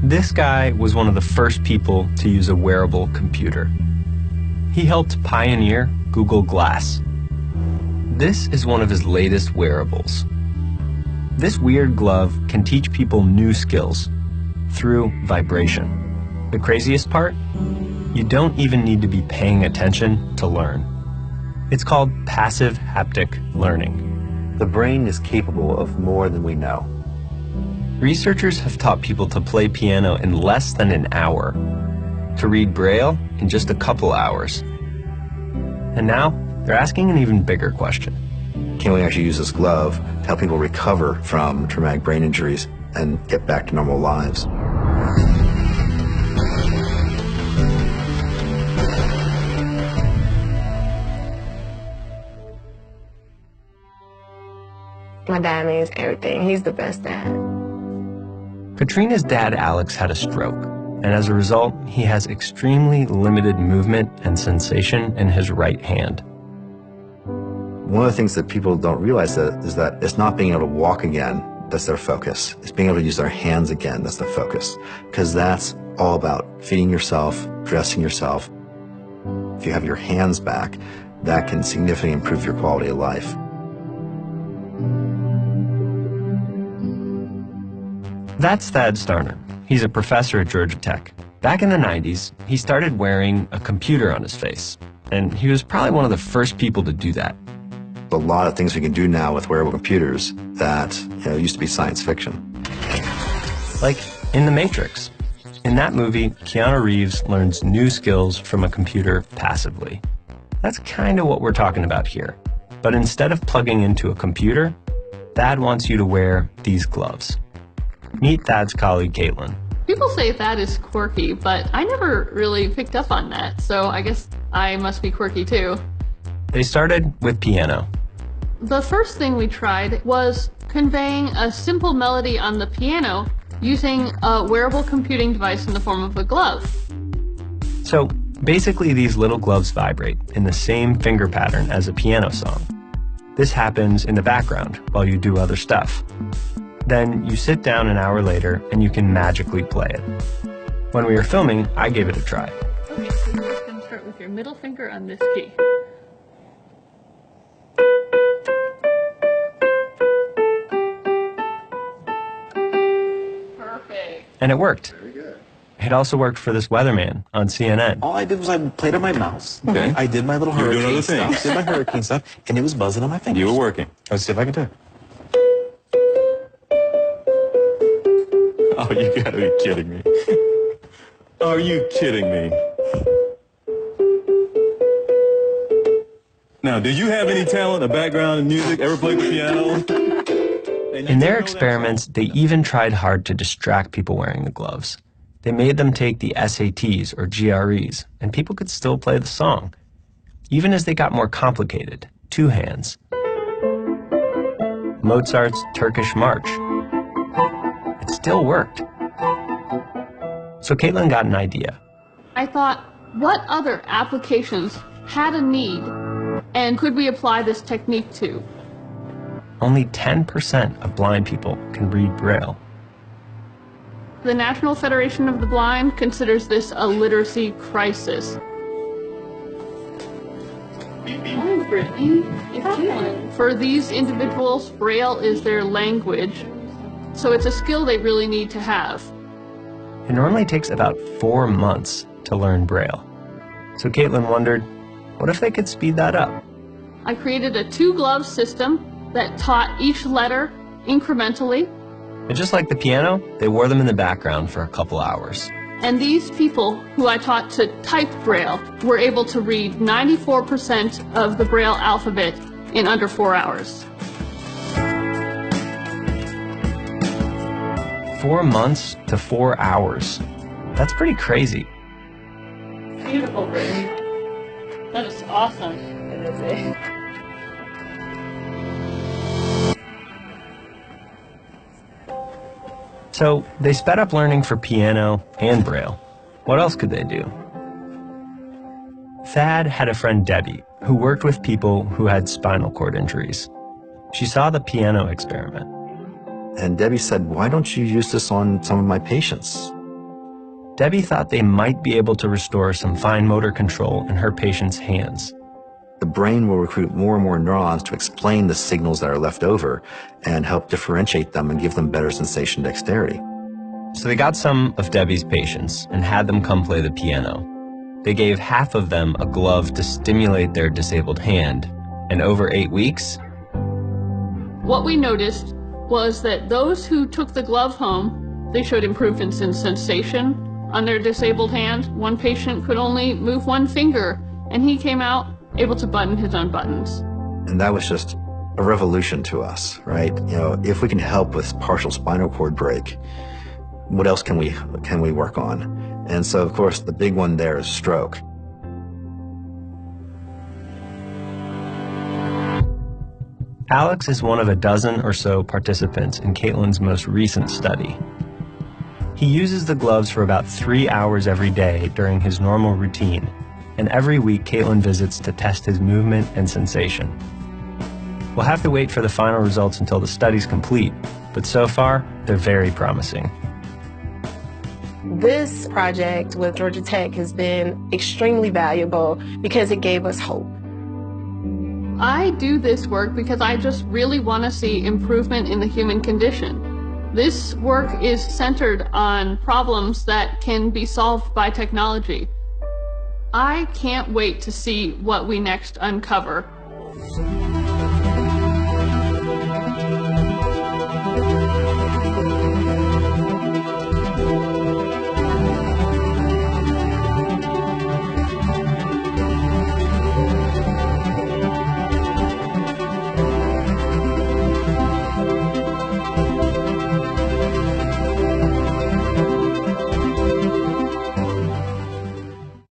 This guy was one of the first people to use a wearable computer. He helped pioneer Google Glass. This is one of his latest wearables. This weird glove can teach people new skills through vibration. The craziest part? You don't even need to be paying attention to learn. It's called passive haptic learning. The brain is capable of more than we know. Researchers have taught people to play piano in less than an hour, to read Braille in just a couple hours. And now, they're asking an even bigger question. Can we actually use this glove to help people recover from traumatic brain injuries and get back to normal lives? My dad means everything. He's the best dad. Katrina's dad, Alex, had a stroke, and as a result, he has extremely limited movement and sensation in his right hand. One of the things that people don't realize is that it's not being able to walk again that's their focus. It's being able to use their hands again that's the focus, because that's all about feeding yourself, dressing yourself. If you have your hands back, that can significantly improve your quality of life. That's Thad Starner. He's a professor at Georgia Tech. Back in the 90s, he started wearing a computer on his face, and he was probably one of the first people to do that. A lot of things we can do now with wearable computers that used to be science fiction. Like in The Matrix. In that movie, Keanu Reeves learns new skills from a computer passively. That's kind of what we're talking about here. But instead of plugging into a computer, Thad wants you to wear these gloves. Meet Thad's colleague, Caitlin. People say Thad is quirky, but I never really picked up on that, so I guess I must be quirky too. They started with piano. The first thing we tried was conveying a simple melody on the piano using a wearable computing device in the form of a glove. So basically these little gloves vibrate in the same finger pattern as a piano song. This happens in the background while you do other stuff. Then you sit down an hour later and you can magically play it. When we were filming, I gave it a try. Okay, so you're just going to start with your middle finger on this key. Perfect. And it worked. Very good. It also worked for this weatherman on CNN. All I did was I played on my mouse. Okay. I did my little hurricane things. stuff. Did my hurricane stuff, and it was buzzing on my fingers. You were working. Let's see if I can do it. Oh, you gotta be kidding me. Are you kidding me? Now, do you have any talent, a background in music? Ever played the piano? In their experiments, they even tried hard to distract people wearing the gloves. They made them take the SATs or GREs, and people could still play the song. Even as they got more complicated, two hands. Mozart's Turkish March. It still worked. So Caitlin got an idea. I thought, what other applications had a need, and could we apply this technique to? Only 10% of blind people can read Braille. The National Federation of the Blind considers this a literacy crisis. Hi, Brittany. It's Caitlin. For these individuals, Braille is their language, so it's a skill they really need to have. It normally takes about 4 months to learn Braille. So Caitlin wondered, what if they could speed that up? I created a 2-glove system that taught each letter incrementally. And just like the piano, they wore them in the background for a couple hours. And these people who I taught to type Braille were able to read 94% of the Braille alphabet in under 4 hours. 4 months to 4 hours. That's pretty crazy. Beautiful, Brittany. That is awesome. It is it. So they sped up learning for piano and Braille. What else could they do? Thad had a friend, Debbie, who worked with people who had spinal cord injuries. She saw the piano experiment. And Debbie said, why don't you use this on some of my patients? Debbie thought they might be able to restore some fine motor control in her patient's hands. The brain will recruit more and more neurons to explain the signals that are left over and help differentiate them and give them better sensation dexterity. So they got some of Debbie's patients and had them come play the piano. They gave half of them a glove to stimulate their disabled hand, and over 8 weeks, what we noticed was that those who took the glove home, they showed improvements in sensation on their disabled hand. One patient could only move one finger, and he came out able to button his own buttons. And that was just a revolution to us, right? You know, if we can help with partial spinal cord break, what else can we work on? And so, of course, the big one there is stroke. Alex is one of a dozen or so participants in Caitlin's most recent study. He uses the gloves for about 3 hours every day during his normal routine, and every week Caitlin visits to test his movement and sensation. We'll have to wait for the final results until the study's complete, but so far, they're very promising. This project with Georgia Tech has been extremely valuable because it gave us hope. I do this work because I just really want to see improvement in the human condition. This work is centered on problems that can be solved by technology. I can't wait to see what we next uncover.